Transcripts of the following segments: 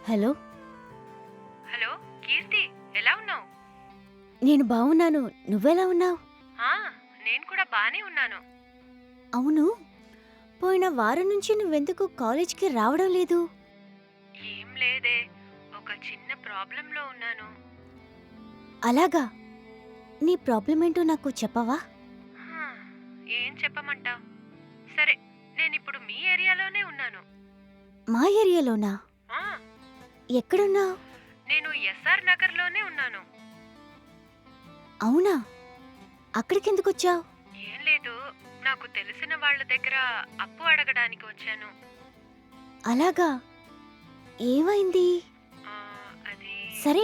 Hello. Hello కీర్తి, ఎలా ఉన్నావు? నేను బావున్నాను. నువ్వెలా ఉన్నావు? నేను కూడా బానే ఉన్నాను. అవును, పోయిన వారం నుంచి నువ్వెందుకు కాలేజ్కి రావడం లేదు? ఏం లేదే, ఒక చిన్న ప్రాబ్లంలో ఉన్నాను. అలాగా? నీ ప్రాబ్లం ఏంటో నాకు చెప్పవా? హా, ఏం చెప్పమంటావ్? సరే, నేనిప్పుడు మీ ఏరియాలోనే ఉన్నాను. మా ఏరియాలోనా? ఆ, ఎక్కడున్నావు? నేను ఎస్ఆర్ నగర్లోనే ఉన్నాను. అవునా? అక్కడికెందుకొచ్చావు? ఏం లేదు, నాకు తెలిసిన వాళ్ళ దగ్గర అప్పు అడగడానికి వచ్చాను. అలాగా? ఏమైంది? ఆ, అది సరే,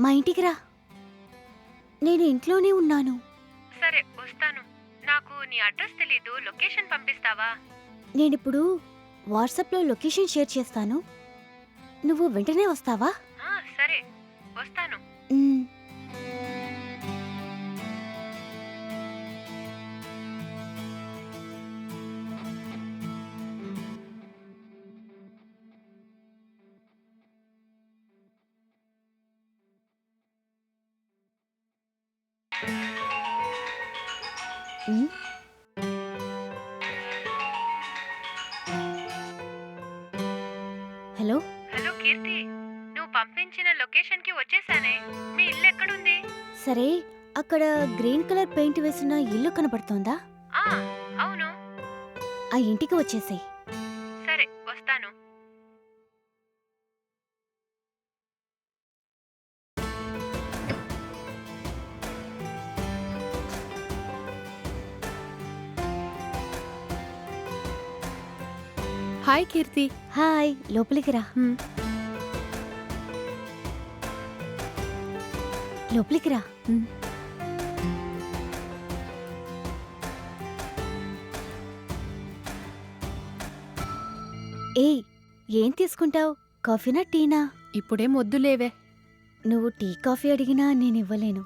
మా ఇంటికి రా. నేను ఇంట్లోనే ఉన్నాను. సరే వస్తాను. నాకు నీ అడ్రస్ తెలీదు, లొకేషన్ పంపిస్తావా? నేనిప్పుడు వాట్సాప్లో లొకేషన్ షేర్ చేస్తాను. నువ్వు వెంటనే వస్తావా? సరే వస్తాను. ఉమ్, ఉమ్. హలో. హలో కీర్తి, నువ్వు పంపించిన లొకేషన్ కి వచ్చేసానే. మీ ఇల్లు ఎక్కడుంది? సరే, అక్కడ గ్రీన్ కలర్ పెయింట్ వేసిన ఇల్లు కనపడుతోందా? ఆ, అవును. ఆ ఇంటికి వచ్చేసేయ్. సరే వస్తాను. హాయ్ కీర్తి. హాయ్, లోపలికి రా. లోపలికి రా. ఏయ్, ఏం తీసుకుంటావు? కాఫీనా టీనా? ఇప్పుడేం వద్దులేవే. నువ్వు టీ కాఫీ అడిగినా నేనివ్వలేను.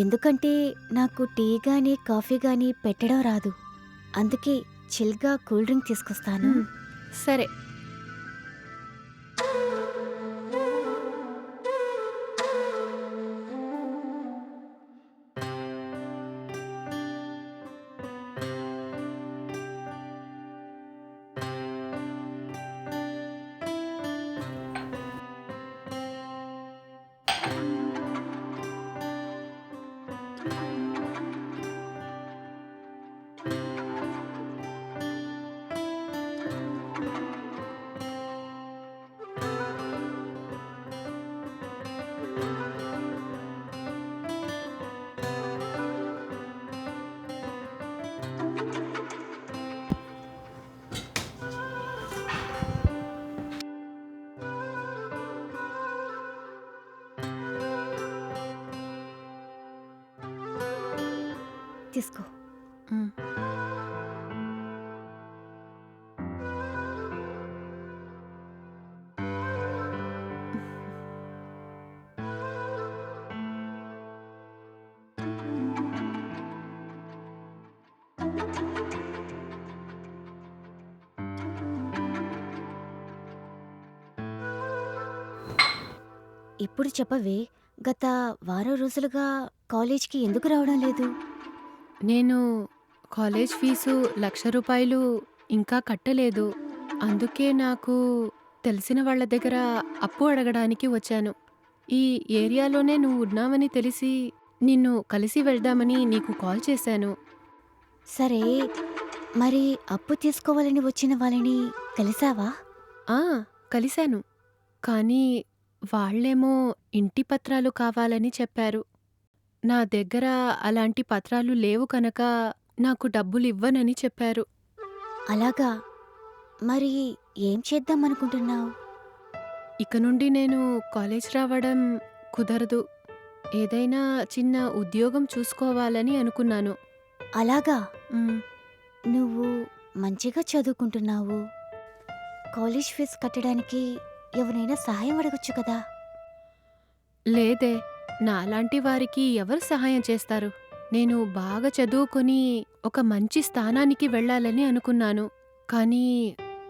ఎందుకంటే నాకు టీ గాని కాఫీ గాని పెట్టడం రాదు. అందుకే చిల్గా కూల్ డ్రింక్ తీసుకొస్తాను. సరే. తీసుకో. ఇప్పుడు చెప్పవే, గత వారం రోజులుగా కాలేజ్కి ఎందుకు రావడం లేదు? నేను కాలేజ్ ఫీజు ₹1,00,000 ఇంకా కట్టలేదు. అందుకే నాకు తెలిసిన వాళ్ళ దగ్గర అప్పు అడగడానికి వచ్చాను. ఈ ఏరియాలోనే నువ్వు ఉన్నావని తెలిసి నిన్ను కలిసి వెళ్దామని నీకు కాల్ చేశాను. సరే, మరి అప్పు తీసుకోవాలని వచ్చిన వాళ్ళని కలిసావా? ఆ, కలిశాను. కానీ వాళ్ళేమో ఇంటి పత్రాలు కావాలని చెప్పారు. నా దగ్గర అలాంటి పత్రాలు లేవు కనుక నాకు డబ్బులివ్వనని చెప్పారు. అలాగా? మరి ఏం చేద్దామనుకుంటున్నావు? ఇక నుండి నేను కాలేజ్ రావడం కుదరదు. ఏదైనా చిన్న ఉద్యోగం చూసుకోవాలని అనుకున్నాను. అలాగా? మ్, నువ్వు మంచిగా చదువుకుంటున్నావు. కాలేజ్ ఫీజు కట్టడానికి ఎవరైనా సహాయం అడగొచ్చు కదా? లేదే, నాలాంటి వారికి ఎవరు సహాయం చేస్తారు? నేను బాగా చదువుకొని ఒక మంచి స్థానానికి వెళ్ళాలని అనుకున్నాను. కానీ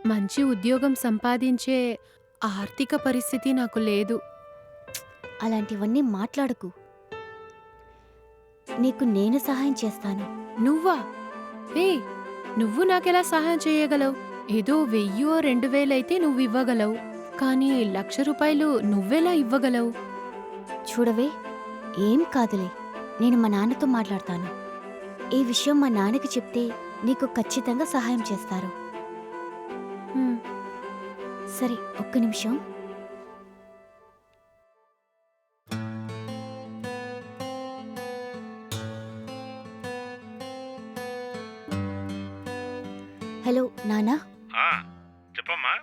మంచి ఉద్యోగం సంపాదించే ఆర్థిక పరిస్థితి నాకు లేదు. అలాంటివన్నీ మాట్లాడకు. నీకు నేను సహాయం చేస్తాను. నువ్వా? ఏ, నువ్వు నాకెలా సహాయం చేయగలవు? ఏదో 1000 2000 అయితే నువ్వు ఇవ్వగలవు, కానీ 1,00,000 రూపాయలు నువ్వెలా ఇవ్వగలవు? చూడవే, ఏం కాదులే, నేను మా నాన్నతో మాట్లాడతాను. ఈ విషయం మా నాన్నకి చెప్తే నీకు ఖచ్చితంగా సహాయం చేస్తారు. హ్మ్. సరే, ఒక్క నిమిషం. హలో నానా, చెప్పమ్మా.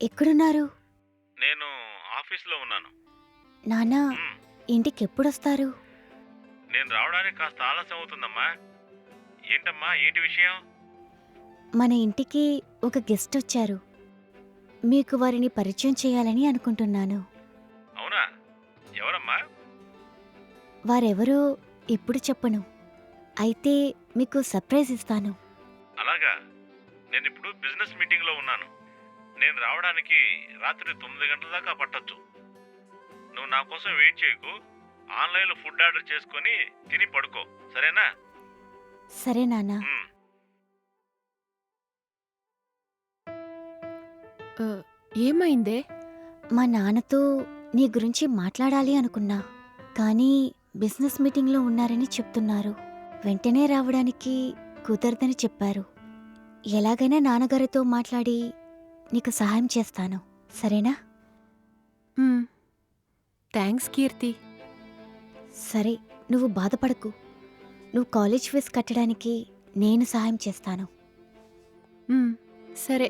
ఎక్కడున్నారు? నేను ఆఫీస్లో ఉన్నాను. నానా, ఉమ్, ఇంటికి ఎప్పుడొస్తారు? నేను రావడానికి కాస్త ఆలస్యం అవుతుందమ్మా. ఏంటమ్మా, ఏంటి విషయం? మన ఇంటికి ఒక గెస్ట్ వచ్చారు. మీకు వారిని పరిచయం చేయాలని అనుకుంటున్నాను. అవునా? ఎవరమ్మా? వారెవరో ఇప్పుడు చెప్పను, అయితే మీకు సర్ప్రైజ్ ఇస్తాను. అలాగా? నేను ఇప్పుడు బిజినెస్ మీటింగ్లో ఉన్నాను. నేను రావడానికి రాత్రి 9 గంటల దాకా పట్టొచ్చు. నువ్వు నా కోసం వెయిట్ చేయకు. ఆన్లైన్లో ఫుడ్ ఆర్డర్ చేసుకొని తిని పడుకో, సరేనా? సరే నాన్నా. ఉమ్, ఆ, ఏమైందే? మా నాన్నతో నీ గురించి మాట్లాడాలి అనుకున్నా, కానీ బిజినెస్ మీటింగ్లో ఉన్నారని చెప్తున్నారు. వెంటనే రావడానికి కుదరదని చెప్పారు. ఎలాగైనా నాన్నగారితో మాట్లాడి నీకు సహాయం చేస్తాను, సరేనా? థ్యాంక్స్ కీర్తి. సరే, నువ్వు బాధపడకు. నువ్వు కాలేజ్ ఫీజు కట్టడానికి నేను సహాయం చేస్తాను. సరే.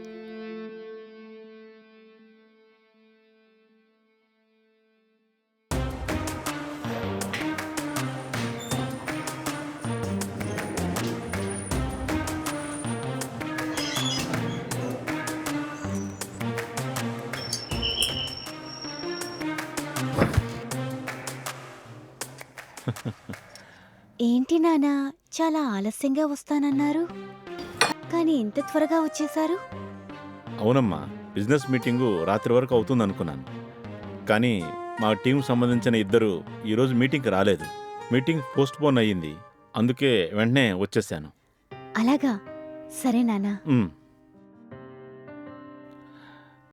ఏంటి నానా, చాలా ఆలస్యంగా వస్తానన్నారు, కానీ ఇంత త్వరగా వచ్చేశారు? అవునమ్మా, బిజినెస్ మీటింగు రాత్రి వరకు అవుతుంది అనుకున్నాను. కానీ మా టీం సంబంధించిన ఇద్దరు ఈరోజు మీటింగ్కి రాలేదు. మీటింగ్ పోస్ట్ పోన్ అయ్యింది, అందుకే వెంటనే వచ్చేసాను. అలాగా? సరే నానా. ఉమ్.